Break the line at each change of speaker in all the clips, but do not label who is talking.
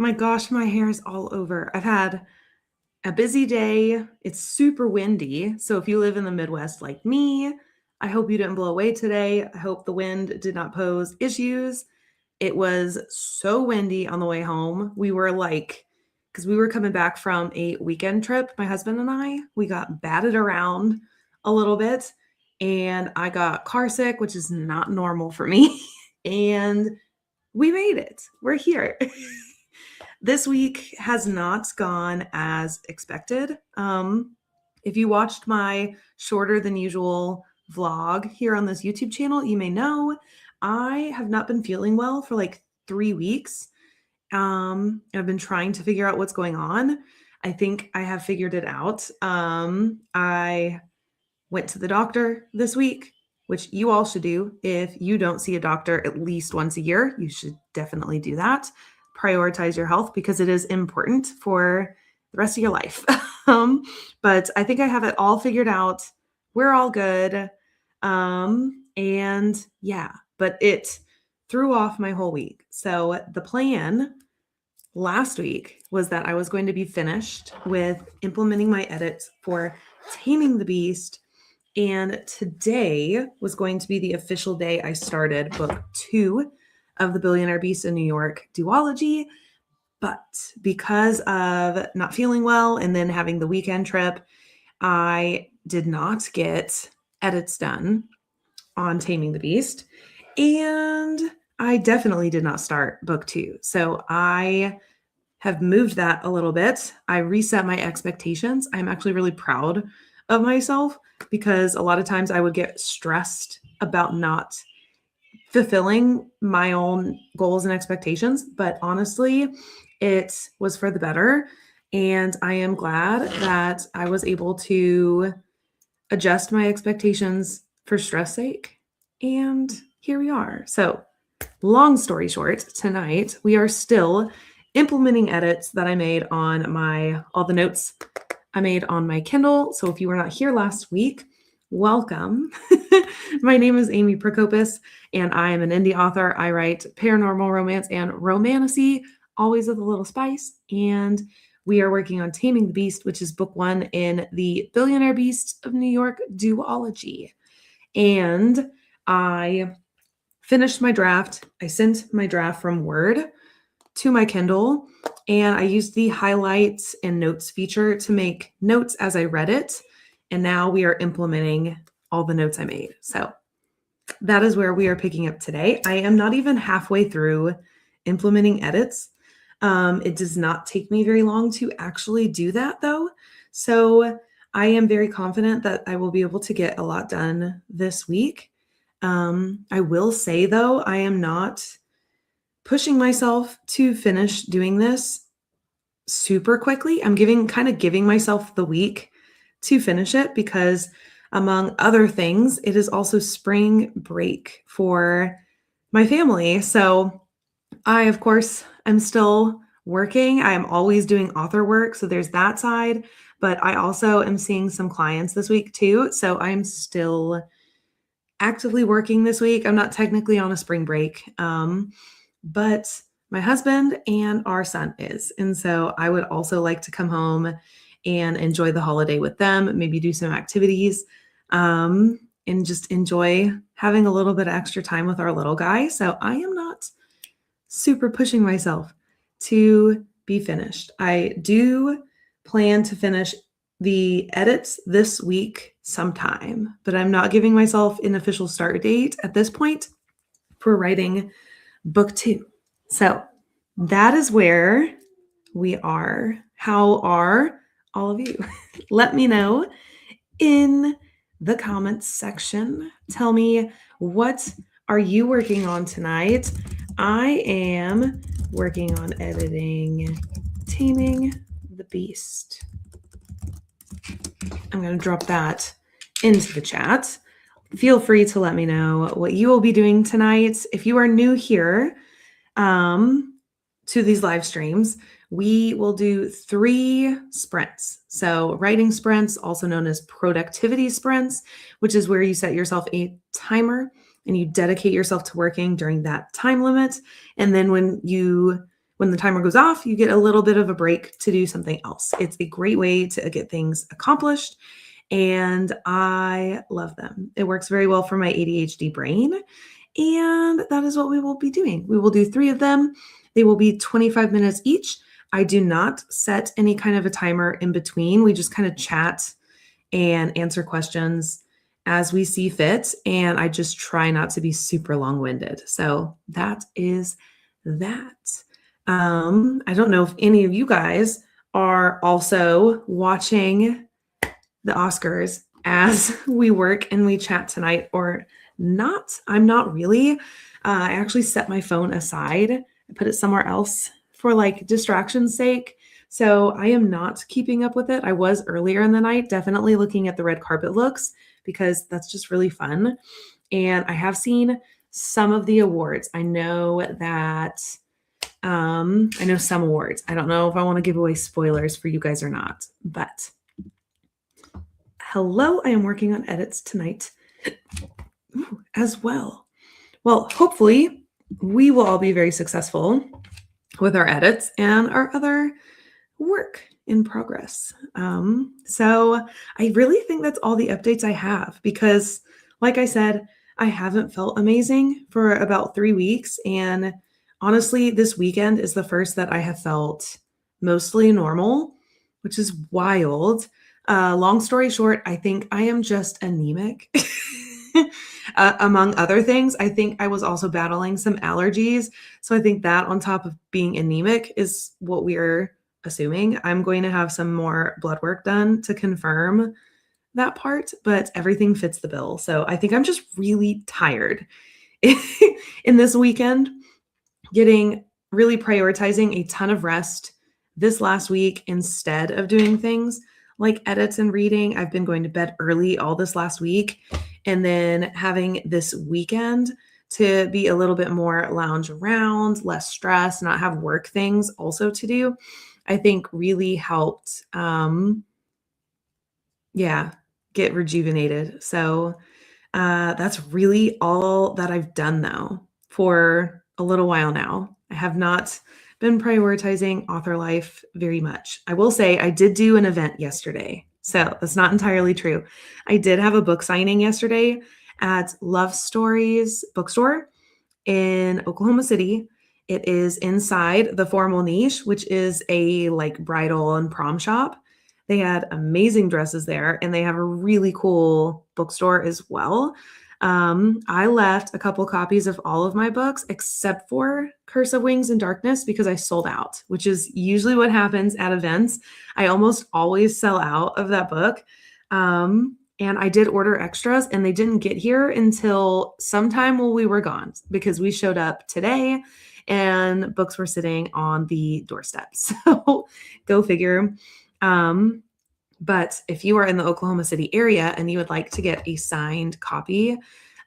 My gosh, my hair is all over. I've had a busy day. It's super windy. So if you live in the Midwest like me, I hope you didn't blow away today. I hope the wind did not pose issues. It was so windy on the way home. Because we were coming back from a weekend trip, my husband and I, we got batted around a little bit and I got car sick, which is not normal for me. And we made it. We're here. This week has not gone as expected. If you watched my shorter than usual vlog here on this YouTube channel, you may know I have not been feeling well for like 3 weeks. I've been trying to figure out what's going on. I think I have figured it out. I went to the doctor this week, which you all should do. If you don't see a doctor at least once a year, you should definitely do that. Prioritize your health because it is important for the rest of your life. But I think I have it all figured out. We're all good. And yeah, but it threw off my whole week. So the plan last week was that I was going to be finished with implementing my edits for Taming the Beast. And today was going to be the official day I started book 2 of the Billionaire Beast in New York duology. But because of not feeling well and then having the weekend trip, I did not get edits done on Taming the Beast. And I definitely did not start book 2. So I have moved that a little bit. I reset my expectations. I'm actually really proud of myself because a lot of times I would get stressed about not fulfilling my own goals and expectations. But honestly, it was for the better. And I am glad that I was able to adjust my expectations for stress sake. And here we are. So long story short, tonight we are still implementing edits that I made on all the notes I made on my Kindle. So if you were not here last week, welcome. My name is Amy Prokopis, and I am an indie author. I write paranormal romance and romantasy, always with a little spice. And we are working on Taming the Beast, which is book 1 in the Billionaire Beast of New York duology. And I finished my draft. I sent my draft from Word to my Kindle, and I used the highlights and notes feature to make notes as I read it. And now we are implementing all the notes I made. So that is where we are picking up today. I am not even halfway through implementing edits. It does not take me very long to actually do that though. So I am very confident that I will be able to get a lot done this week. I will say though, I am not pushing myself to finish doing this super quickly. I'm giving myself the week to finish it because among other things, it is also spring break for my family. So I, of course, am still working. I am always doing author work. So there's that side, but I also am seeing some clients this week too. So I'm still actively working this week. I'm not technically on a spring break. But my husband and our son is. And so I would also like to come home and enjoy the holiday with them, maybe do some activities, and just enjoy having a little bit of extra time with our little guy. So I am not super pushing myself to be finished. I do plan to finish the edits this week sometime, but I'm not giving myself an official start date at this point for writing book 2. So that is where we are. How are all of you? Let me know in the comments section. Tell me, what are you working on tonight? I am working on editing Taming the Beast. I'm going to drop that into the chat. Feel free to let me know what you will be doing tonight. If you are new here to these live streams, we will do 3 sprints. So writing sprints, also known as productivity sprints, which is where you set yourself a timer and you dedicate yourself to working during that time limit. And then when when the timer goes off, you get a little bit of a break to do something else. It's a great way to get things accomplished, and I love them. It works very well for my ADHD brain, and that is what we will be doing. We will do 3 of them. They will be 25 minutes each. I do not set any kind of a timer in between. We just kind of chat and answer questions as we see fit. And I just try not to be super long-winded. So that is that. I don't know if any of you guys are also watching the Oscars as we work and we chat tonight or not. I'm not really. I actually set my phone aside. I put it somewhere else for like distraction's sake. So I am not keeping up with it. I was earlier in the night, definitely looking at the red carpet looks because that's just really fun. And I have seen some of the awards. I know that I know some awards. I don't know if I want to give away spoilers for you guys or not, but hello, I am working on edits tonight as well. Well, hopefully we will all be very successful with our edits and our other work in progress. So I really think that's all the updates I have because, like I said, I haven't felt amazing for about 3 weeks. And honestly, this weekend is the first that I have felt mostly normal, which is wild. Long story short, I think I am just anemic. Among other things, I think I was also battling some allergies. So I think that on top of being anemic is what we're assuming. I'm going to have some more blood work done to confirm that part, but everything fits the bill. So I think I'm just really tired in this weekend, really prioritizing a ton of rest this last week instead of doing things like edits and reading. I've been going to bed early all this last week and then having this weekend to be a little bit more lounge around, less stress, not have work things also to do, I think really helped, get rejuvenated. So that's really all that I've done though for a little while now. I have not been prioritizing author life very much. I will say I did do an event yesterday. So that's not entirely true. I did have a book signing yesterday at Love Stories bookstore in Oklahoma City. It is inside the Formal Niche, which is a like bridal and prom shop. They had amazing dresses there and they have a really cool bookstore as well. I left a couple copies of all of my books except for Curse of Wings and Darkness because I sold out, which is usually what happens at events. I almost always sell out of that book. And I did order extras and they didn't get here until sometime while we were gone because we showed up today and books were sitting on the doorstep. So go figure. But if you are in the Oklahoma City area and you would like to get a signed copy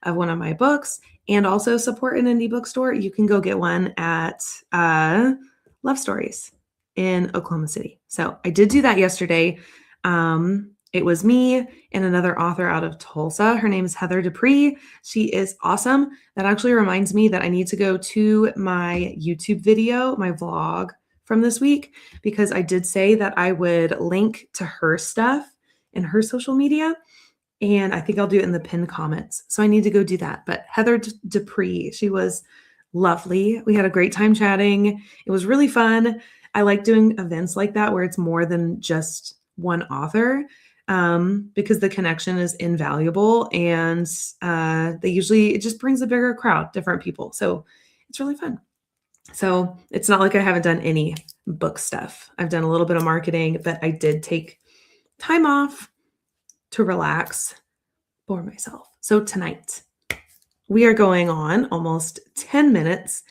of one of my books and also support an indie bookstore, you can go get one at Love Stories in Oklahoma City. So I did do that yesterday. It was me and another author out of Tulsa. Her name is Heather Dupree. She is awesome. That actually reminds me that I need to go to my YouTube video, my vlog from this week, because I did say that I would link to her stuff in her social media. And I think I'll do it in the pinned comments. So I need to go do that. But Heather Dupree, she was lovely. We had a great time chatting. It was really fun. I like doing events like that where it's more than just one author. Because the connection is invaluable and it just brings a bigger crowd, different people. So it's really fun. So it's not like I haven't done any book stuff. I've done a little bit of marketing, but I did take time off to relax for myself. So tonight we are going on almost 10 minutes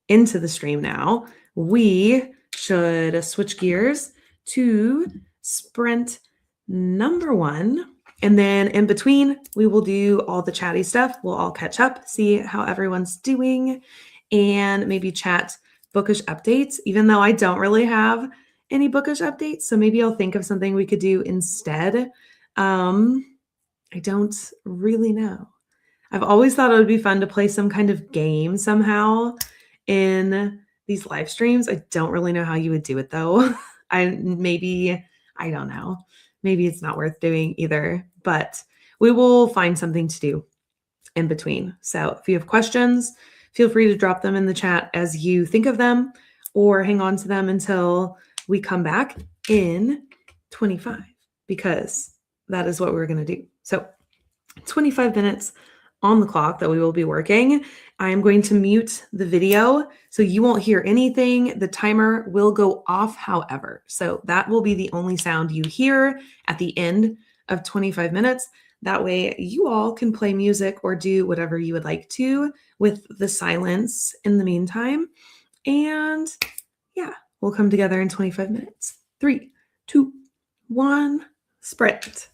into the stream now. We should switch gears to sprint number 1. And then in between, we will do all the chatty stuff. We'll all catch up, see how everyone's doing, and maybe chat bookish updates, even though I don't really have any bookish updates. So maybe I'll think of something we could do instead. I don't really know. I've always thought it would be fun to play some kind of game somehow in these live streams. I don't really know how you would do it though. I don't know. Maybe it's not worth doing either, but we will find something to do in between. So if you have questions, feel free to drop them in the chat as you think of them, or hang on to them until we come back in 25, because that is what we're going to do. So 25 minutes on the clock that we will be working. I am going to mute the video so you won't hear anything. The timer will go off, however. So that will be the only sound you hear at the end of 25 minutes. That way you all can play music or do whatever you would like to with the silence in the meantime. And yeah, we'll come together in 25 minutes. 3, 2, 1, sprint.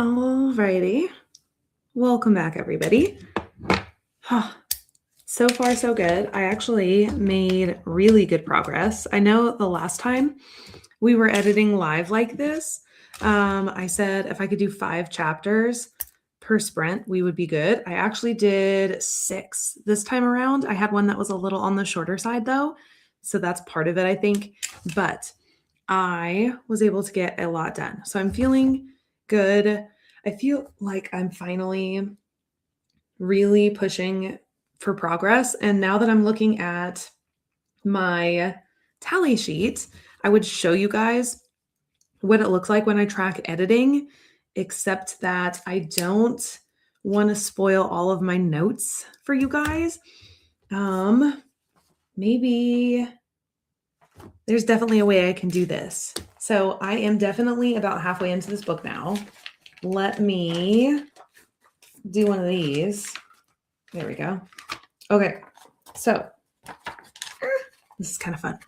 Alrighty. Welcome back, everybody. So far, so good. I actually made really good progress. I know the last time we were editing live like this, I said if I could do 5 chapters per sprint, we would be good. I actually did 6 this time around. I had one that was a little on the shorter side though, so that's part of it, I think. But I was able to get a lot done. So I'm feeling good. I feel like I'm finally really pushing for progress. And now that I'm looking at my tally sheet, I would show you guys what it looks like when I track editing, except that I don't want to spoil all of my notes for you guys. Maybe there's definitely a way I can do this. So I am definitely about halfway into this book now. Let me do one of these. There we go. Okay, so this is kind of fun.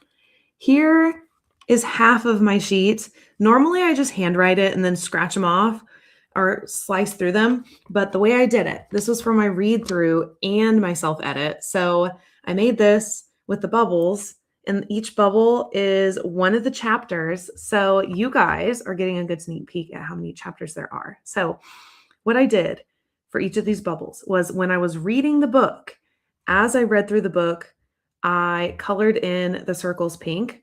Here is half of my sheet. Normally I just handwrite it and then scratch them off or slice through them. But the way I did it, this was for my read through and my self edit. So I made this with the bubbles, and each bubble is one of the chapters. So you guys are getting a good sneak peek at how many chapters there are. So what I did for each of these bubbles was when I was reading the book, as I read through the book, I colored in the circles pink.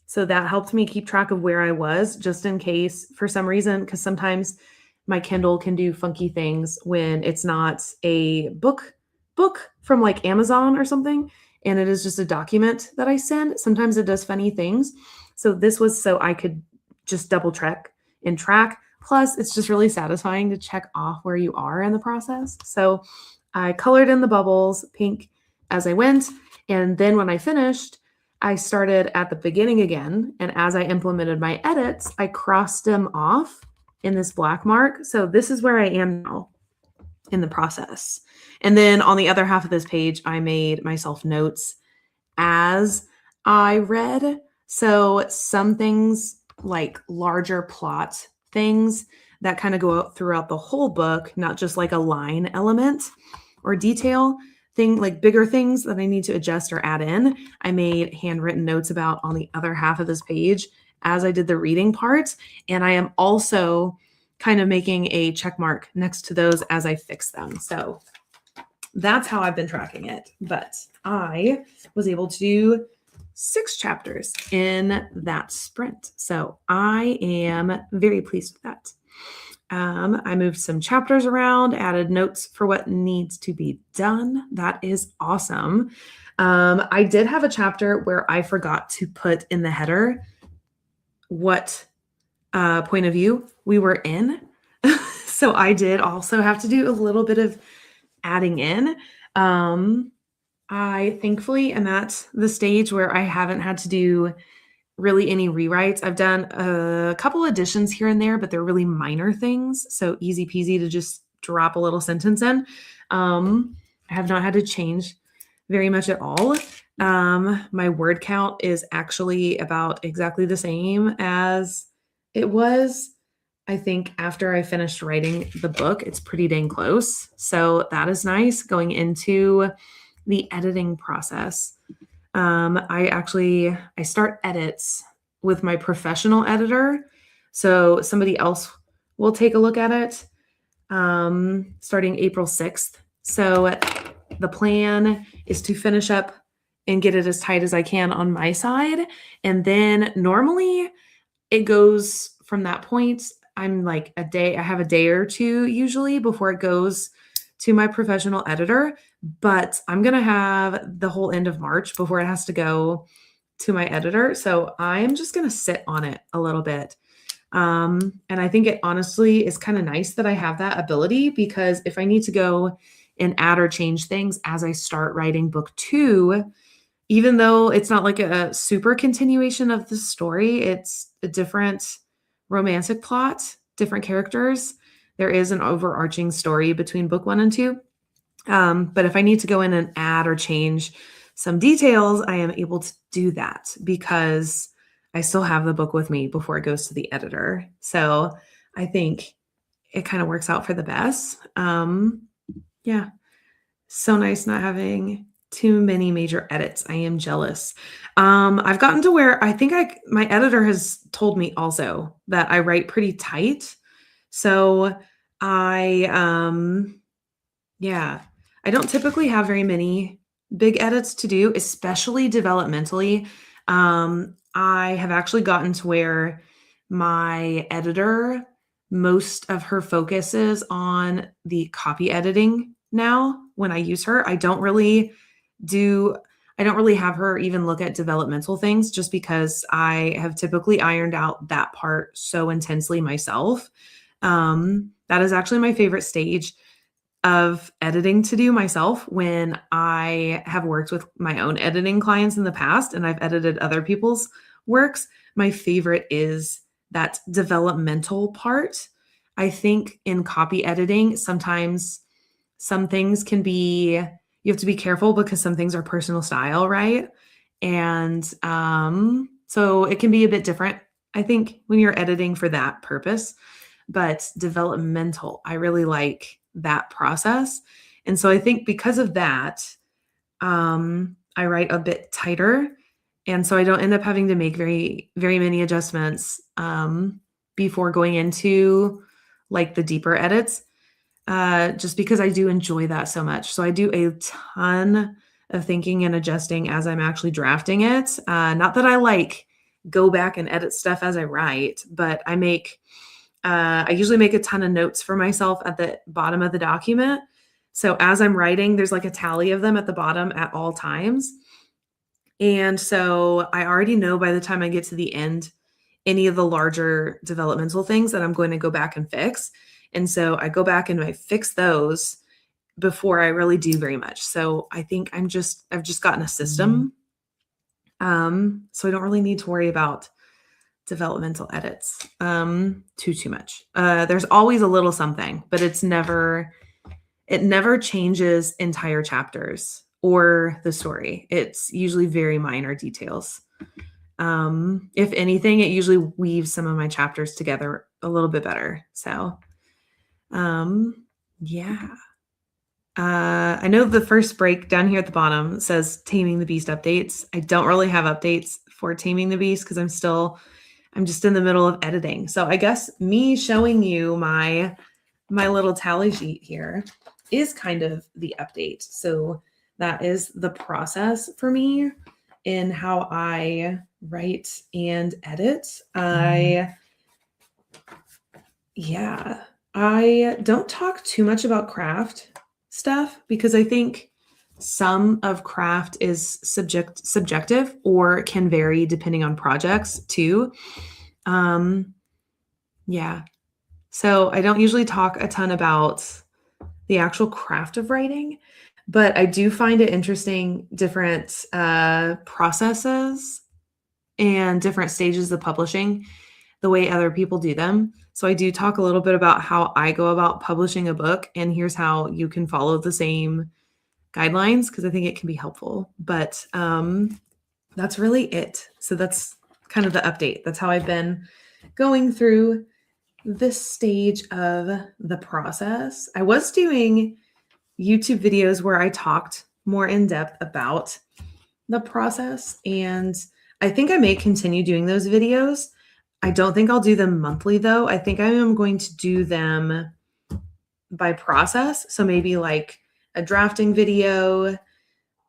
So that helped me keep track of where I was, just in case for some reason, because sometimes my Kindle can do funky things when it's not a book from like Amazon or something, and it is just a document that I send. Sometimes it does funny things. So this was so I could just double check and track. Plus, it's just really satisfying to check off where you are in the process. So I colored in the bubbles pink as I went. And then when I finished, I started at the beginning again. And as I implemented my edits, I crossed them off in this black mark. So this is where I am now in the process. And then on the other half of this page, I made myself notes as I read. So some things like larger plot things that kind of go out throughout the whole book, not just like a line element or detail thing, like bigger things that I need to adjust or add in. I made handwritten notes about on the other half of this page as I did the reading part. And I am also kind of making a check mark next to those as I fix them. So that's how I've been tracking it. But I was able to do 6 chapters in that sprint. So I am very pleased with that. I moved some chapters around, added notes for what needs to be done. That is awesome. I did have a chapter where I forgot to put in the header what point of view we were in. So I did also have to do a little bit of adding in. I thankfully am at the stage where I haven't had to do really any rewrites. I've done a couple additions here and there, but they're really minor things. So easy peasy to just drop a little sentence in. I have not had to change very much at all. My word count is actually about exactly the same as it was. I think after I finished writing the book, it's pretty dang close. So that is nice going into the editing process. I start edits with my professional editor. So somebody else will take a look at it starting April 6th. So the plan is to finish up and get it as tight as I can on my side. And then normally it goes from that point. I'm like I have a day or two usually before it goes to my professional editor, but I'm going to have the whole end of March before it has to go to my editor. So I'm just going to sit on it a little bit. And I think it honestly is kind of nice that I have that ability, because if I need to go and add or change things as I start writing book 2, even though it's not like a super continuation of the story, it's a different romantic plot, different characters. There is an overarching story between book 1 and 2. But if I need to go in and add or change some details, I am able to do that because I still have the book with me before it goes to the editor. So I think it kind of works out for the best. Yeah. So nice not having too many major edits. I am jealous. I've gotten to where I think my editor has told me also that I write pretty tight. So I yeah, I don't typically have very many big edits to do, especially developmentally. I have actually gotten to where my editor, most of her focus is on the copy editing now when I use her. Do I don't really have her even look at developmental things just because I have typically ironed out that part so intensely myself. That is actually my favorite stage of editing to do myself when I have worked with my own editing clients in the past and I've edited other people's works. My favorite is that developmental part. I think in copy editing, sometimes some things can be, you have to be careful because some things are personal style, right? And so it can be a bit different, I think, when you're editing for that purpose. But developmental, I really like that process. And so I think because of that, I write a bit tighter. And so I don't end up having to make very, very many adjustments before going into like the deeper edits, just because I do enjoy that so much. So I do a ton of thinking and adjusting as I'm actually drafting it. Not that I like go back and edit stuff as I write, but I usually make a ton of notes for myself at the bottom of the document. So as I'm writing, there's like a tally of them at the bottom at all times. And so I already know by the time I get to the end, any of the larger developmental things that I'm going to go back and fix. And so I go back and I fix those before I really do very much. So I think I've just gotten a system. So I don't really need to worry about developmental edits too much. There's always a little something, but it never changes entire chapters or the story. It's usually very minor details. If anything, it usually weaves some of my chapters together a little bit better. So yeah. I know the first break down here at the bottom says Taming the Beast updates. I don't really have updates for Taming the Beast because I'm just in the middle of editing. So I guess me showing you my little tally sheet here is kind of the update. So that is the process for me in how I write and edit. I don't talk too much about craft stuff because I think some of craft is subjective or can vary depending on projects too. Yeah. So I don't usually talk a ton about the actual craft of writing, but I do find it interesting, different processes and different stages of publishing, the way other people do them. So I do talk a little bit about how I go about publishing a book, and here's how you can follow the same guidelines because I think it can be helpful. But that's really it. So that's kind of the update. That's how I've been going through this stage of the process. I was doing YouTube videos where I talked more in depth about the process, and I think I may continue doing those videos. I don't think I'll do them monthly though. I think I am going to do them by process. So maybe like a drafting video,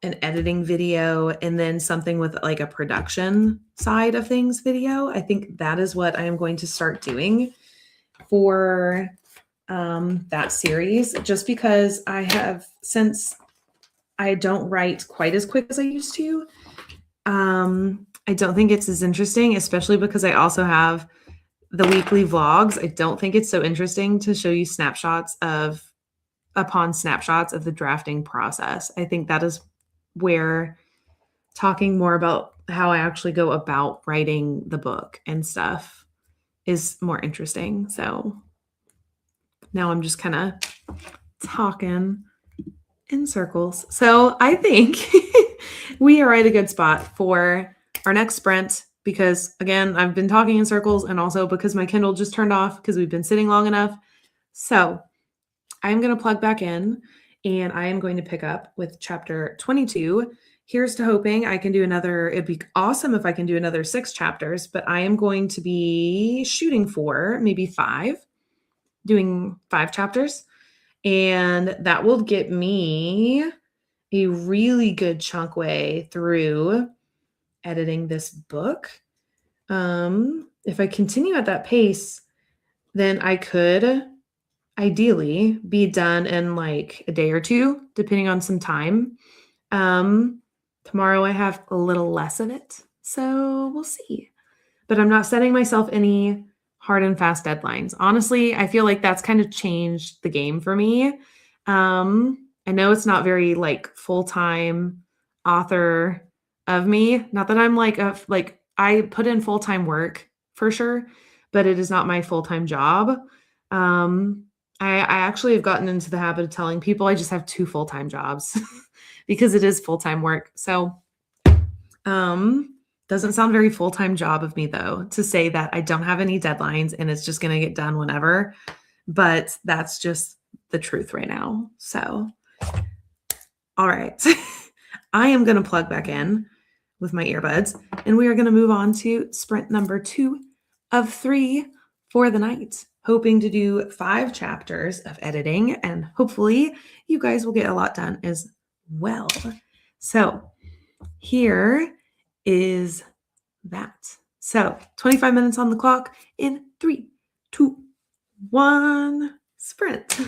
an editing video, and then something with like a production side of things video. I think that is what I am going to start doing for that series, just because since I don't write quite as quick as I used to, I don't think it's as interesting, especially because I also have the weekly vlogs. I don't think it's so interesting to show you snapshots of the drafting process. I think that is where talking more about how I actually go about writing the book and stuff is more interesting. So now I'm just kind of talking in circles. So I think we are at a good spot for our next sprint because, again, I've been talking in circles and also because my Kindle just turned off because we've been sitting long enough. So I'm going to plug back in and I am going to pick up with chapter 22. Here's to hoping I can do another. It'd be awesome if I can do another 6 chapters, but I am going to be shooting for maybe 5, doing 5 chapters. And that will get me a really good chunk way through editing this book. If I continue at that pace, then I could ideally be done in like a day or 2, depending on some time. Tomorrow I have a little less of it, so we'll see. But I'm not setting myself any hard and fast deadlines. Honestly, I feel like that's kind of changed the game for me. I know it's not very like full-time author of me. Not that I'm like I put in full-time work for sure, but it is not my full-time job. Um, I actually have gotten into the habit of telling people I just have 2 full-time jobs because it is full-time work. So, doesn't sound very full-time job of me though to say that I don't have any deadlines and it's just going to get done whenever, but that's just the truth right now. So, all right. I am going to plug back in with my earbuds and we are going to move on to sprint number 2 of 3 for the night, hoping to do 5 chapters of editing and hopefully you guys will get a lot done as well. So, here is that. So 25 minutes on the clock in 3, 2, 1, sprint.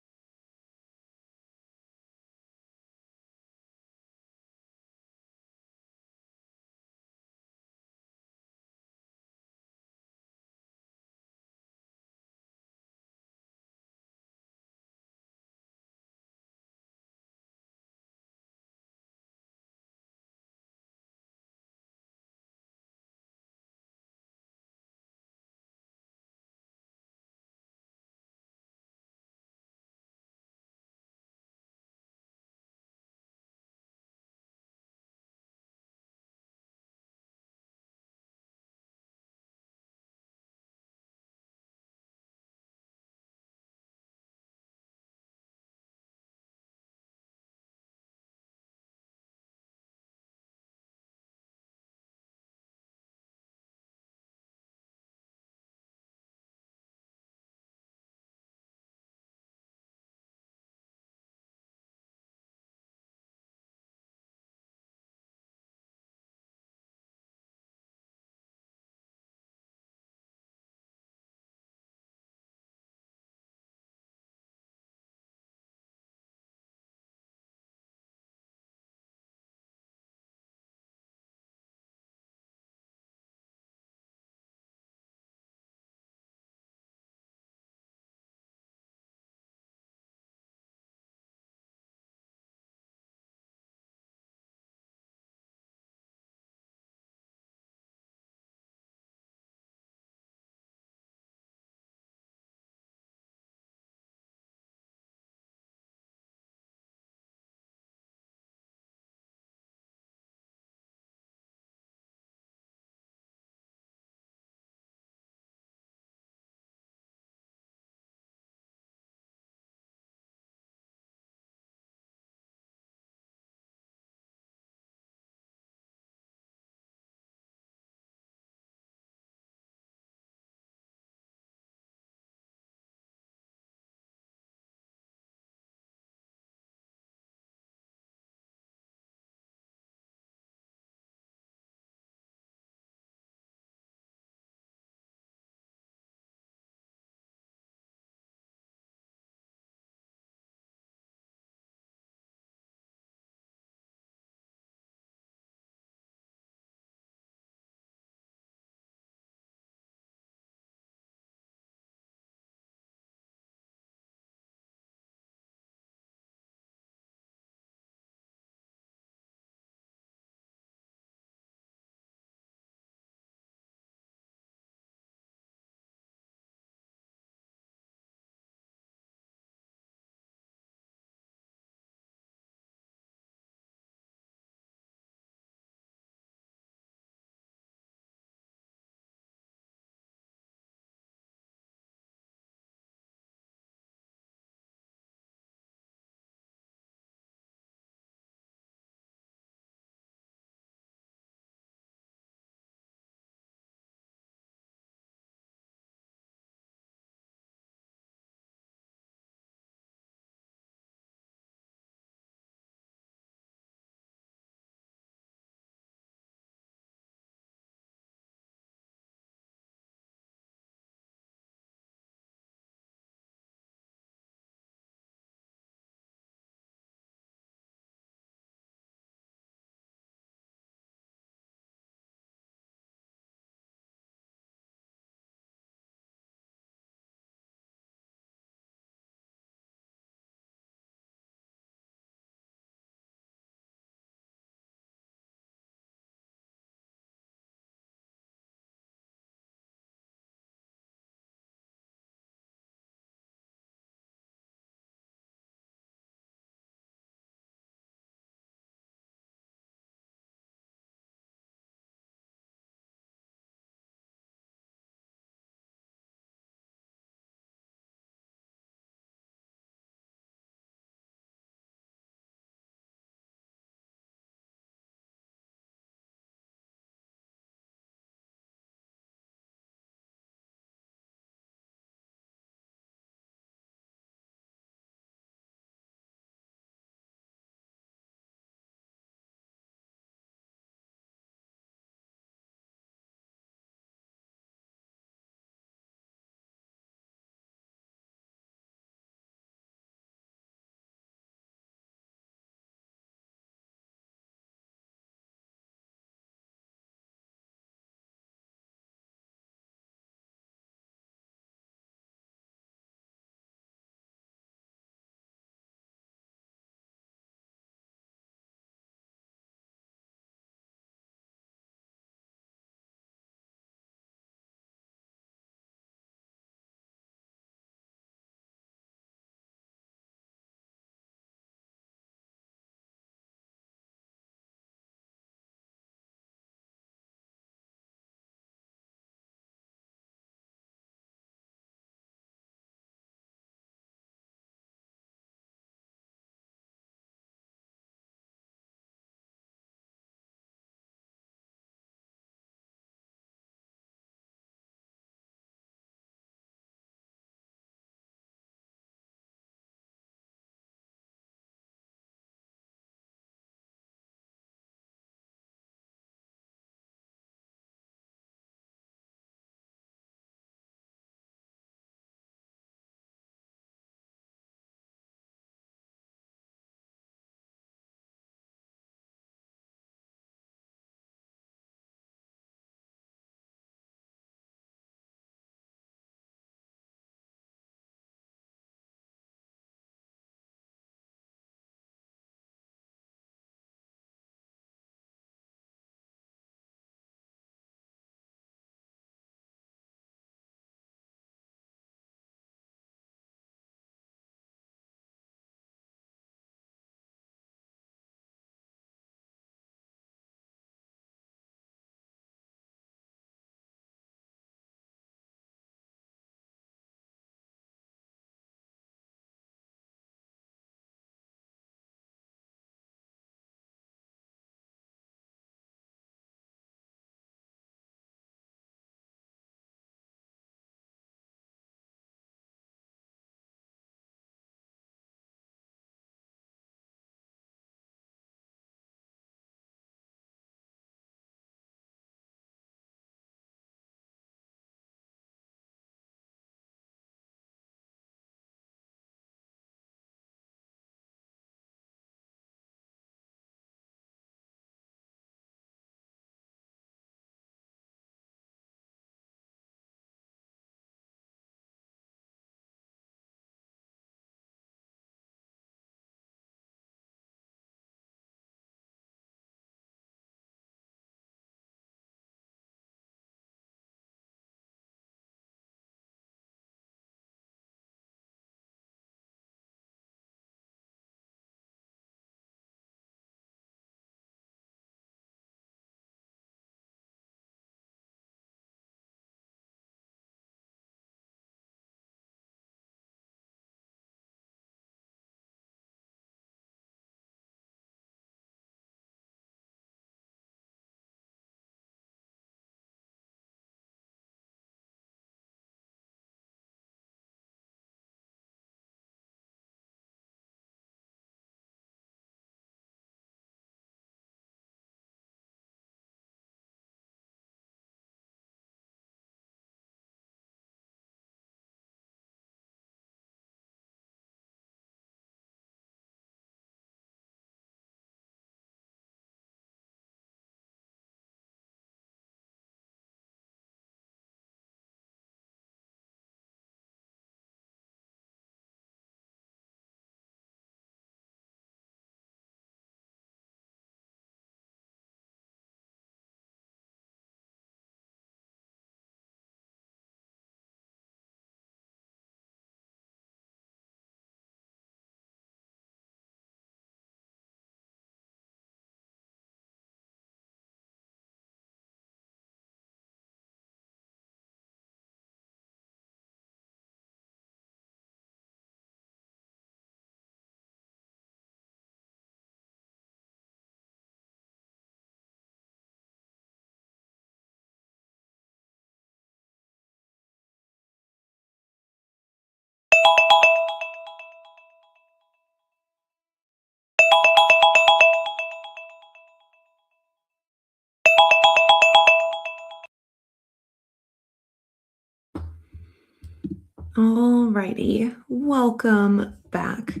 Alrighty, welcome back,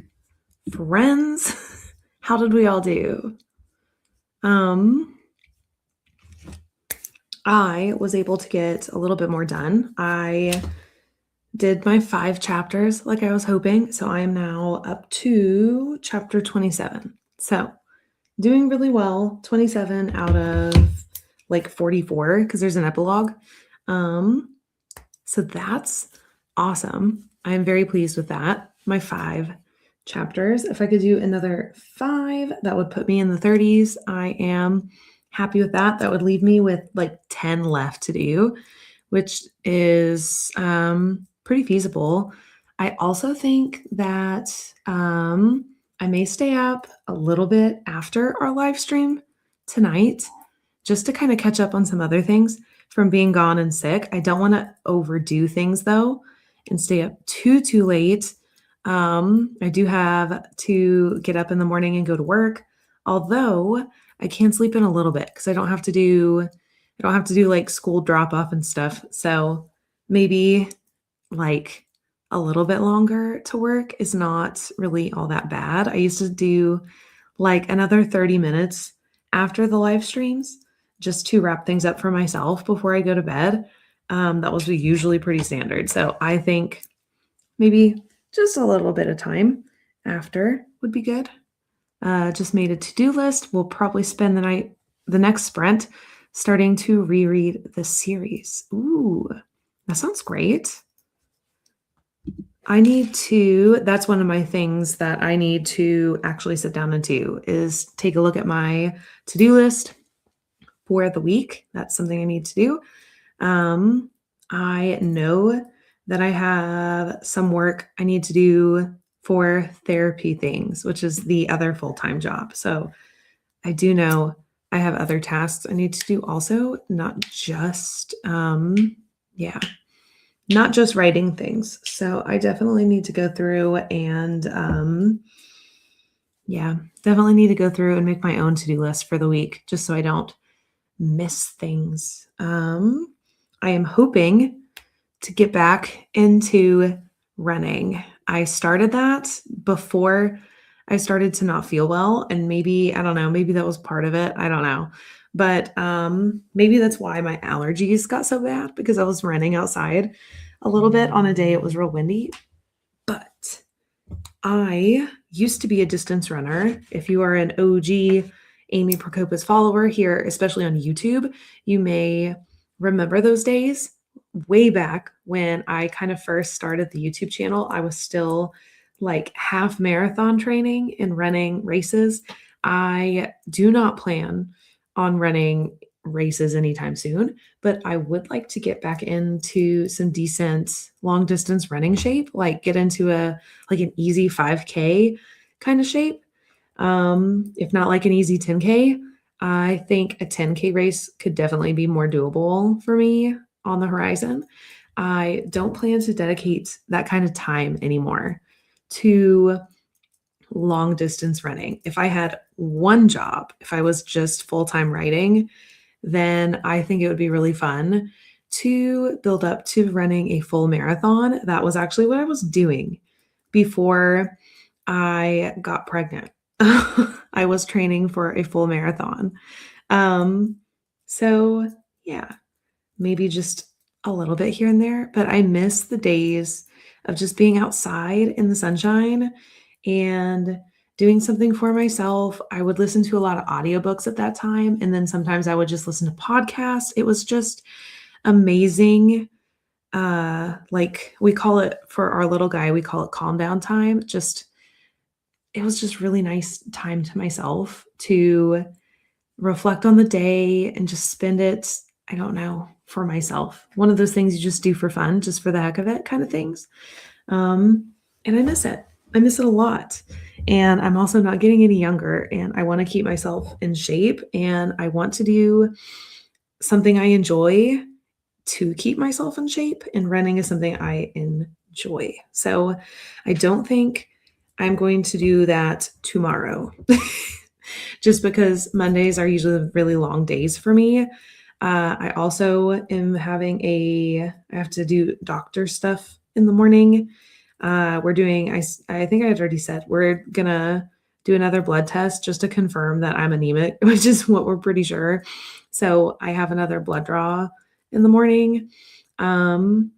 friends. How did we all do? I was able to get a little bit more done. I did my 5 chapters like I was hoping, so I am now up to chapter 27. So, doing really well, 27 out of like 44 because there's an epilogue. So that's awesome. I'm very pleased with that. My 5 chapters. If I could do another 5, that would put me in the 30s. I am happy with that. That would leave me with like 10 left to do, which is pretty feasible. I also think that I may stay up a little bit after our live stream tonight just to kind of catch up on some other things from being gone and sick. I don't want to overdo things though and stay up too late. I do have to get up in the morning and go to work, although I can sleep in a little bit because I don't have to do like school drop off and stuff. So maybe like a little bit longer to work is not really all that bad. I used to do like another 30 minutes after the live streams just to wrap things up for myself before I go to bed. That was usually pretty standard. So I think maybe just a little bit of time after would be good. Just made a to-do list. We'll probably spend the next sprint, starting to reread the series. Ooh, that sounds great. That's one of my things that I need to actually sit down and do is take a look at my to-do list for the week. That's something I need to do. I know that I have some work I need to do for therapy things, which is the other full-time job. So I do know I have other tasks I need to do also, not just writing things. So I definitely need to go through and definitely need to go through and make my own to-do list for the week just so I don't miss things. I am hoping to get back into running. I started that before I started to not feel well, and maybe, I don't know, maybe that was part of it. I don't know. But maybe that's why my allergies got so bad because I was running outside a little bit on a day it was real windy. But I used to be a distance runner. If you are an OG Amy Prokopis follower here, especially on YouTube, you may remember those days way back when I kind of first started the YouTube channel. I was still like half marathon training and running races. I do not plan on running races anytime soon, but I would like to get back into some decent long distance running shape, like get into an easy 5K kind of shape. If not like an easy 10K, I think a 10K race could definitely be more doable for me on the horizon. I don't plan to dedicate that kind of time anymore to long distance running. If I had one job, if I was just full-time writing, then I think it would be really fun to build up to running a full marathon. That was actually what I was doing before I got pregnant. I was training for a full marathon. So yeah, maybe just a little bit here and there, but I miss the days of just being outside in the sunshine and doing something for myself. I would listen to a lot of audiobooks at that time, and then sometimes I would just listen to podcasts. It was just amazing. Like we call it for our little guy, we call it calm down time. It was just really nice time to myself to reflect on the day and just spend it, I don't know, for myself. One of those things you just do for fun, just for the heck of it kind of things. And I miss it. I miss it a lot. And I'm also not getting any younger, and I want to keep myself in shape, and I want to do something I enjoy to keep myself in shape, and running is something I enjoy. So I don't think I'm going to do that tomorrow. Just because Mondays are usually really long days for me. I also am I have to do doctor stuff in the morning. We're doing, I think I had already said, we're gonna do another blood test just to confirm that I'm anemic, which is what we're pretty sure. So I have another blood draw in the morning. And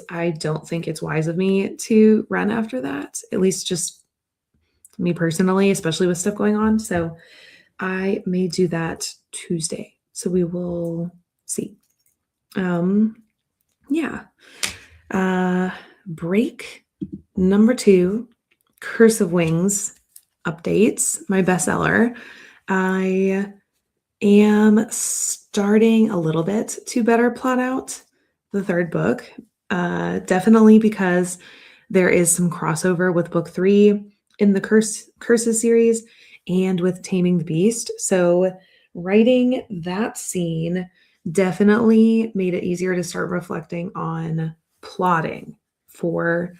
I don't think it's wise of me to run after that, at least just me personally, especially with stuff going on. So I may do that Tuesday. So we will see. Yeah. Break number 2, Curse of Wings updates, my bestseller. I am starting a little bit to better plot out the third book. Definitely because there is some crossover with book 3 in the Curses series and with Taming the Beast. So writing that scene definitely made it easier to start reflecting on plotting for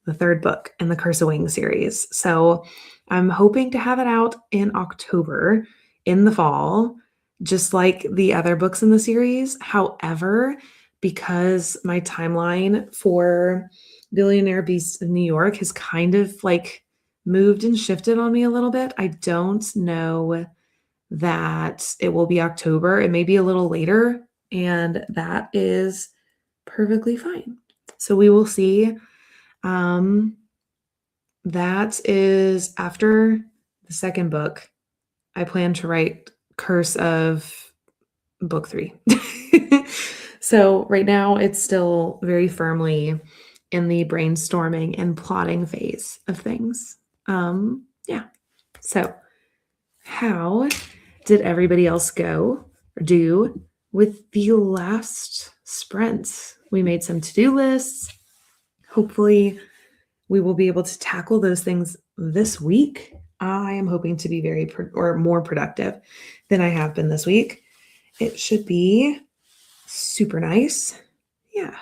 the third book in the Curse of Wings series. So I'm hoping to have it out in October in the fall, just like the other books in the series. However, because my timeline for Billionaire Beasts of New York has kind of like moved and shifted on me a little bit, I don't know that it will be October. It may be a little later, and that is perfectly fine. So we will see. That is after the second book. I plan to write Curse of book 3. So right now it's still very firmly in the brainstorming and plotting phase of things. Yeah. So how did everybody else go or do with the last sprint? We made some to-do lists. Hopefully we will be able to tackle those things this week. I am hoping to be more productive than I have been this week. It should be super nice. Yeah.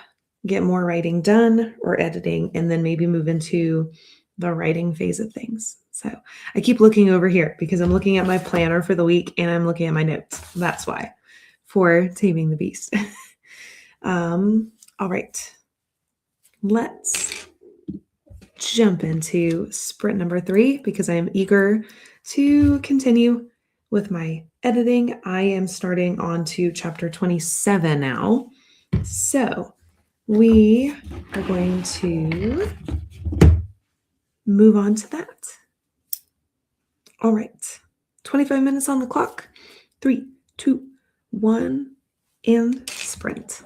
Get more writing done or editing, and then maybe move into the writing phase of things. So I keep looking over here because I'm looking at my planner for the week and I'm looking at my notes. That's why, for Taming the Beast. All right. Let's jump into sprint number 3 because I am eager to continue with my editing. I am starting on to chapter 27 now. So we are going to move on to that. All right. 25 minutes on the clock. 3, 2, 1, and sprint.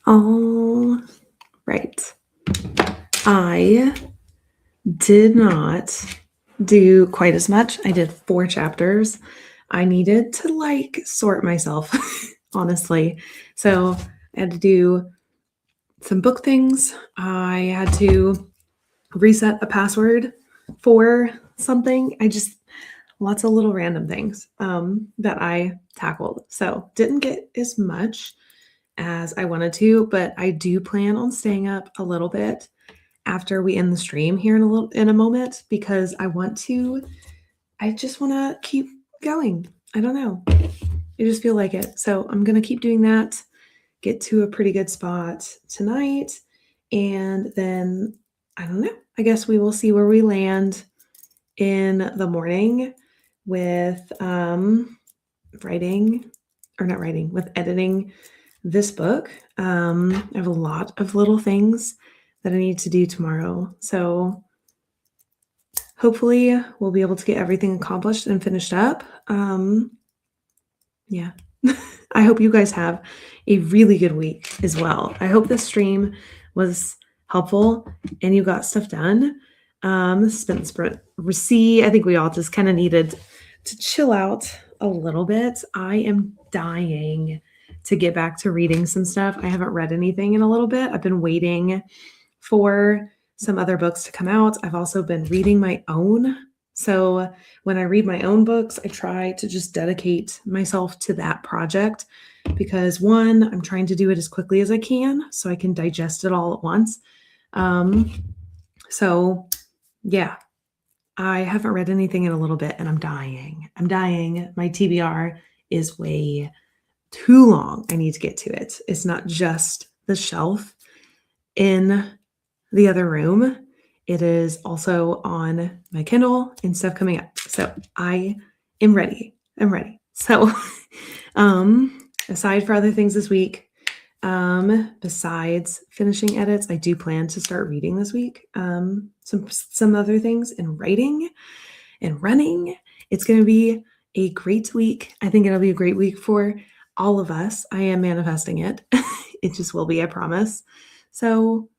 All right. I did not do quite as much. I did 4 chapters. I needed to sort myself, honestly. So I had to do some book things. I had to reset a password for something. Lots of little random things that I tackled. So didn't get as much as I wanted to, but I do plan on staying up a little bit after we end the stream here in a moment because I just want to keep going. I don't know. I just feel like it. So I'm going to keep doing that, get to a pretty good spot tonight, and then I don't know. I guess we will see where we land in the morning with with editing this book. I have a lot of little things that I need to do tomorrow. So hopefully we'll be able to get everything accomplished and finished up. Yeah. I hope you guys have a really good week as well. I hope this stream was helpful and you got stuff done. This has been sprint. I think we all just kind of needed to chill out a little bit. I am dying to get back to reading some stuff. I haven't read anything in a little bit. I've been waiting for some other books to come out. I've also been reading my own. So when I read my own books, I try to just dedicate myself to that project because one, I'm trying to do it as quickly as I can so I can digest it all at once. So yeah, I haven't read anything in a little bit and I'm dying. My TBR is way too long. I need to get to it. It's not just the shelf in the other room. It is also on my Kindle and stuff coming up. So I am ready. I'm ready. So aside for other things this week, besides finishing edits, I do plan to start reading this week. Some other things in writing and running. It's going to be a great week. I think it'll be a great week for all of us. I am manifesting it. It just will be, I promise. So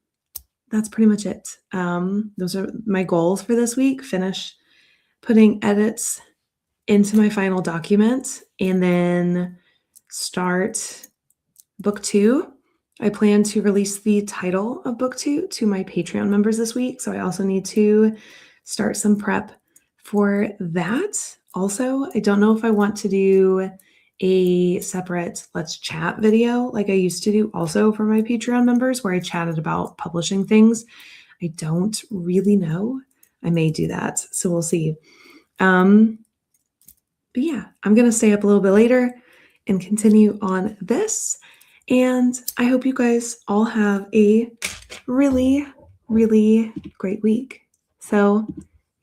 that's pretty much it. Those are my goals for this week. Finish putting edits into my final document and then start book 2. I plan to release the title of book 2 to my Patreon members this week. So I also need to start some prep for that. Also, I don't know if I want to do a separate let's chat video like I used to do also for my Patreon members where I chatted about publishing things. I don't really know. I may do that. So we'll see. But yeah, I'm going to stay up a little bit later and continue on this. And I hope you guys all have a really, really great week. So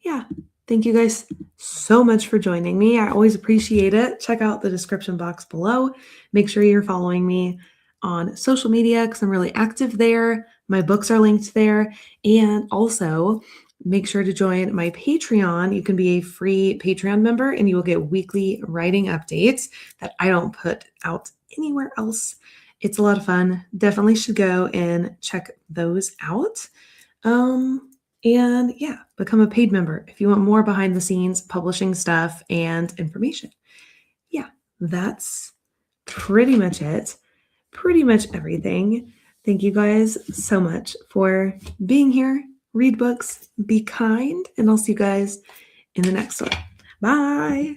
yeah, thank you guys so much for joining me. I always appreciate it. Check out the description box below. Make sure you're following me on social media because I'm really active there. My books are linked there. And also make sure to join my Patreon. You can be a free Patreon member and you will get weekly writing updates that I don't put out anywhere else. It's a lot of fun. Definitely should go and check those out. And yeah, become a paid member if you want more behind the scenes publishing stuff and information. Yeah, that's pretty much it. Pretty much everything. Thank you guys so much for being here. Read books, be kind, and I'll see you guys in the next one. Bye.